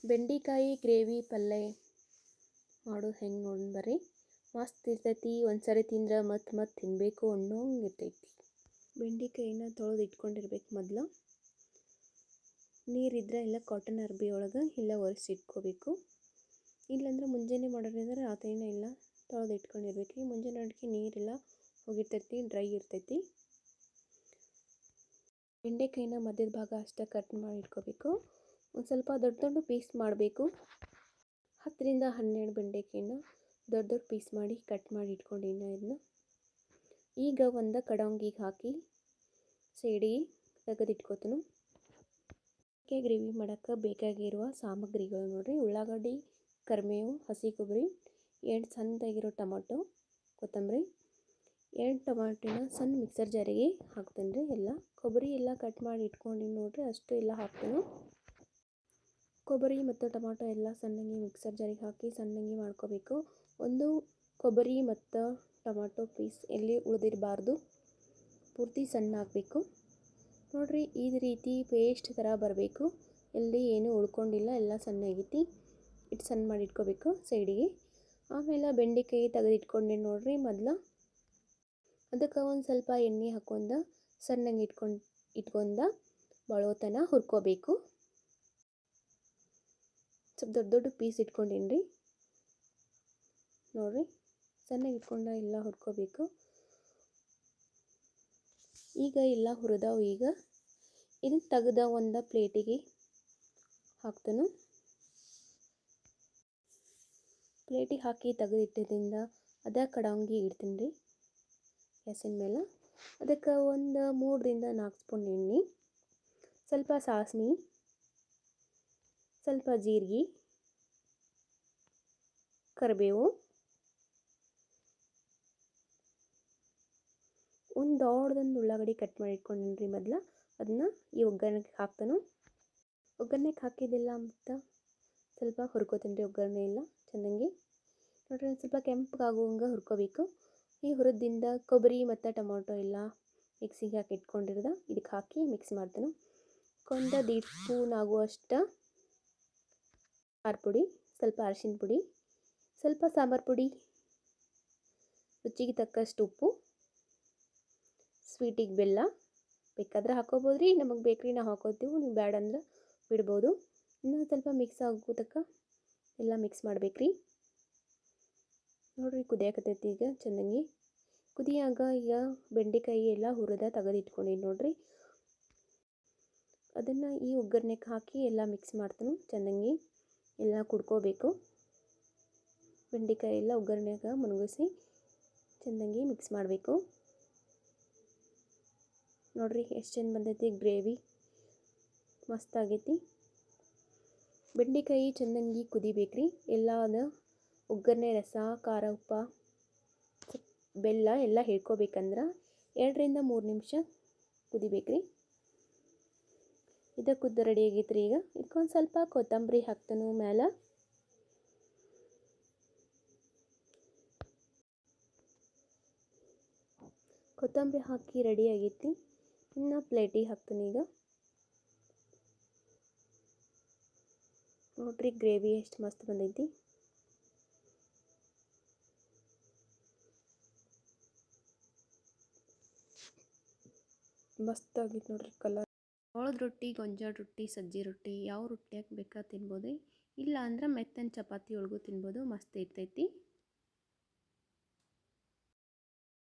ಬೆಂಡಿಕಾಯಿ ಗ್ರೇವಿ ಪಲ್ಯ ಮಾಡೋದು ಹೆಂಗೆ ನೋಡಿ ಬರ್ರಿ. ಮಸ್ತ್ ಇರ್ತೈತಿ. ಒಂದ್ಸರಿ ತಿಂದ್ರೆ ಮತ್ತೆ ತಿನ್ನಬೇಕು ಅನ್ನೋಂಗೆ ಇರ್ತೈತಿ. ಬೆಂಡಿಕಾಯಿನ ತೊಳೆದು ಇಟ್ಕೊಂಡಿರ್ಬೇಕು. ಮೊದಲು ನೀರಿದ್ರೆ ಇಲ್ಲ ಕಾಟನ್ ಅರ್ಬಿ ಒಳಗೆ ಇಲ್ಲ ಒರೆಸಿ ಇಟ್ಕೋಬೇಕು. ಇಲ್ಲಾಂದ್ರೆ ಮುಂಜಾನೆ ಮಾಡೋದ್ರಿಂದ ರಾತ್ರಿನೇ ಇಲ್ಲ ತೊಳೆದು ಇಟ್ಕೊಂಡಿರ್ಬೇಕು. ಮುಂಜಾನೆ ಅಡುಗೆ ನೀರೆಲ್ಲ ಹೋಗಿರ್ತೈತಿ, ಡ್ರೈ ಇರ್ತೈತಿ. ಬೆಂಡೆಕಾಯಿನ ಮಧ್ಯದ ಭಾಗ ಅಷ್ಟೇ ಕಟ್ ಮಾಡಿ ಇಟ್ಕೋಬೇಕು. ಒಂದು ಸ್ವಲ್ಪ ದೊಡ್ಡ ಪೀಸ್ ಮಾಡಬೇಕು. 10ರಿಂದ 12 ಬೆಂಡೆಕಾಯಿನ ದೊಡ್ಡ ಪೀಸ್ ಮಾಡಿ ಕಟ್ ಮಾಡಿ ಇಟ್ಕೊಂಡಿನ ಇದನ್ನ ಈಗ ಒಂದು ಕಡಾಂಗಿಗೆ ಹಾಕಿ ಸೈಡಿಗೆ ತೆಗೆದಿಟ್ಕೋತೀನಿ. ಗ್ರೇವಿ ಮಾಡೋಕ್ಕೆ ಬೇಕಾಗಿರುವ ಸಾಮಗ್ರಿಗಳು ನೋಡಿರಿ. ಉಳ್ಳಾಗಡ್ಡಿ, ಕರಿಬೇವು, ಹಸಿ ಕೊಬ್ಬರಿ, 2 ಸಣ್ಣದಾಗಿರೋ ಟೊಮೊಟೊ, ಕೊತ್ತಂಬರಿ, 2 ಟೊಮಾಟಿನ ಸಣ್ಣ ಮಿಕ್ಸರ್ ಜಾರಿಗೆ ಹಾಕ್ತೀನಿ ರೀ. ಎಲ್ಲ ಕೊಬ್ಬರಿ ಎಲ್ಲ ಕಟ್ ಮಾಡಿ ಇಟ್ಕೊಂಡು ನೋಡಿರಿ, ಅಷ್ಟು ಎಲ್ಲ ಹಾಕ್ತೀನಿ. ಕೊಬ್ಬರಿ ಮತ್ತು ಟೊಮಾಟೊ ಎಲ್ಲ ಸಣ್ಣಗೆ ಮಿಕ್ಸರ್ ಜಾರಿಗೆ ಹಾಕಿ ಸಣ್ಣಗೆ ಮಾಡ್ಕೋಬೇಕು. ಒಂದು ಕೊಬ್ಬರಿ ಮತ್ತು ಟೊಮಾಟೊ ಪೀಸ್ ಎಲ್ಲಿ ಉಳಿದಿರಬಾರ್ದು, ಪೂರ್ತಿ ಸಣ್ಣ ಹಾಕಬೇಕು ನೋಡಿರಿ. ಈ ರೀತಿ ಪೇಸ್ಟ್ ಥರ ಬರಬೇಕು. ಎಲ್ಲಿ ಏನೂ ಉಳ್ಕೊಂಡಿಲ್ಲ, ಎಲ್ಲ ಸಣ್ಣಗೈತಿ. ಇಟ್ಟು ಸಣ್ಣ ಮಾಡಿ ಇಟ್ಕೋಬೇಕು ಸೈಡಿಗೆ. ಆಮೇಲೆ ಬೆಂಡೆಕಾಯಿ ತೆಗೆದಿಟ್ಕೊಂಡೆ ನೋಡಿರಿ. ಮೊದಲು ಅದಕ್ಕೆ ಒಂದು ಸ್ವಲ್ಪ ಎಣ್ಣೆ ಹಾಕ್ಕೊಂಡು ಸಣ್ಣಗೆ ಇಟ್ಕೊಂಡು ಬಳೋತನ ಹುರ್ಕೋಬೇಕು. ಸ್ವಲ್ಪ ದೊಡ್ಡ ಪೀಸ್ ಇಟ್ಕೊಂಡೀನಿ ರೀ ನೋಡಿರಿ. ಸಣ್ಣಗೆ ಇಟ್ಕೊಂಡು ಎಲ್ಲ ಹುರ್ಕೋಬೇಕು. ಈಗ ಎಲ್ಲ ಹುರಿದವು. ಈಗ ಇದನ್ನು ತೆಗೆದ ಒಂದು ಪ್ಲೇಟಿಗೆ ಹಾಕ್ತಾನು. ಪ್ಲೇಟಿಗೆ ಹಾಕಿ ತೆಗೆದಿಟ್ಟಿದ್ದರಿಂದ ಅದೇ ಕಡಾಂಗಿ ಇಡ್ತೀನಿ ರೀ ಗ್ಯಾಸಿನ ಮೇಲೆ. ಅದಕ್ಕೆ ಒಂದು 3ರಿಂದ 4 ಸ್ಪೂನ್ ಎಣ್ಣೆ, ಸ್ವಲ್ಪ ಸಾಸಿವೆ, ಸ್ವಲ್ಪ ಜೀರಿಗೆ, ಕರಿಬೇವು, ಒಂದು ದೊಡ್ಡದೊಂದು ಉಳ್ಳಾಗಡ್ಡಿ ಕಟ್ ಮಾಡಿ ಇಟ್ಕೊಂಡಿನಿ ರೀ ಮೊದಲು. ಅದನ್ನ ಈ ಒಗ್ಗರಣೆಗೆ ಹಾಕ್ತಾನು. ಒಗ್ಗರಣೆಗೆ ಹಾಕಿದ್ದೆಲ್ಲ ಮತ್ತು ಸ್ವಲ್ಪ ಹುರ್ಕೋತೀನಿ ರೀ ಒಗ್ಗರಣೆ ಎಲ್ಲ ಚೆನ್ನಾಗಿ ನೋಡಿರಿ. ಸ್ವಲ್ಪ ಕೆಂಪಗಾಗುವಂಗೆ ಹುರ್ಕೋಬೇಕು. ಈ ಹುರಿದಿಂದ ಕೊಬ್ಬರಿ ಮತ್ತು ಟೊಮೊಟೊ ಎಲ್ಲ ಮಿಕ್ಸಿಗೆ ಹಾಕಿ ಇಟ್ಕೊಂಡಿರೋದು ಇದಕ್ಕೆ ಹಾಕಿ ಮಿಕ್ಸ್ ಮಾಡ್ತಾನೆ. ಒಂದು 1.5 ಸ್ಪೂನ್ ಆಗುವಷ್ಟು ಖಾರ ಪುಡಿ, ಸ್ವಲ್ಪ ಅರಿಶಿನ ಪುಡಿ, ಸ್ವಲ್ಪ ಸಾಂಬಾರು ಪುಡಿ, ರುಚಿಗೆ ತಕ್ಕಷ್ಟು ಉಪ್ಪು, ಸ್ವೀಟಿಗೆ ಬೆಲ್ಲ ಬೇಕಾದ್ರೆ ಹಾಕೋಬೋದು ರೀ. ನಮಗೆ ಬೇಕ್ರಿ ನಾವು ಹಾಕೋತೀವಿ, ನೀವು ಬೇಡ ಅಂದ್ರೆ ಬಿಡ್ಬೋದು. ಇನ್ನೊಂದು ಸ್ವಲ್ಪ ಮಿಕ್ಸ್ ಆಗೋತಕ್ಕ ಎಲ್ಲ ಮಿಕ್ಸ್ ಮಾಡ್ಬೇಕ್ರಿ ನೋಡಿರಿ. ಕುದಿಯಾಕತ್ತೈತಿ ಈಗ ಚೆನ್ನಾಗಿ. ಕುದಿಯಾಗ ಈಗ ಬೆಂಡೆಕಾಯಿ ಎಲ್ಲ ಹುರಿದ ತೆಗೆದಿಟ್ಕೊಂಡಿನಿ ನೋಡಿರಿ. ಅದನ್ನು ಈ ಒಗ್ಗರಣೆಗೆ ಹಾಕಿ ಎಲ್ಲ ಮಿಕ್ಸ್ ಮಾಡ್ತಾನೆ ಚೆನ್ನಾಗಿ. ಎಲ್ಲ ಕುಡ್ಕೋಬೇಕು. ಬೆಂಡೆಕಾಯಿ ಎಲ್ಲ ಒಗ್ಗರಣೆಗೆ ಮುಳುಗಿಸಿ ಚೆನ್ನಾಗಿ ಮಿಕ್ಸ್ ಮಾಡಬೇಕು ನೋಡಿರಿ. ಎಷ್ಟು ಚೆಂದ ಬಂದೈತಿ ಗ್ರೇವಿ, ಮಸ್ತಾಗೈತಿ. ಬೆಂಡೆಕಾಯಿ ಚೆನ್ನಾಗಿ ಕುದಿಬೇಕ್ರಿ. ಎಲ್ಲ ಅದು ಒಗ್ಗರಣೆ ರಸ, ಖಾರ, ಉಪ್ಪ, ಬೆಲ್ಲ ಎಲ್ಲ ಹಿಡ್ಕೋಬೇಕಂದ್ರೆ 2ರಿಂದ 3 ನಿಮಿಷ ಕುದಿಬೇಕ್ರಿ. ಇದು ಕುದ್ದು ರೆಡಿ ಆಗೈತೆ ರೀ. ಈಗ ಇದಕ್ಕೊಂದು ಸ್ವಲ್ಪ ಕೊತ್ತಂಬರಿ ಹಾಕ್ತಾನು ಮೇಲೆ. ಕೊತ್ತಂಬರಿ ಹಾಕಿ ರೆಡಿ ಆಗೈತಿ. ಇನ್ನು ಪ್ಲೇಟಿಗೆ ಹಾಕ್ತಾನೆ ಈಗ ನೋಡ್ರಿ. ಗ್ರೇವಿ ಎಷ್ಟು ಮಸ್ತ್ ಬಂದೈತಿ. ಮಸ್ತ್ ಆಗೈತೆ ನೋಡ್ರಿ ಕಲರ್. ಜೋಳದ ರೊಟ್ಟಿ, ಗೊಂಜಾಳ ರೊಟ್ಟಿ, ಸಜ್ಜಿ ರೊಟ್ಟಿ ಯಾವ ರೊಟ್ಟಿಯಾಗ ಬೇಕಾ ತಿನ್ಬೋದು. ಇಲ್ಲ ಅಂದ್ರೆ ಮೆತ್ತನ ಚಪಾತಿ ಒಳಗೂ ತಿನ್ಬೋದು. ಮಸ್ತ್ ಇರ್ತೈತಿ.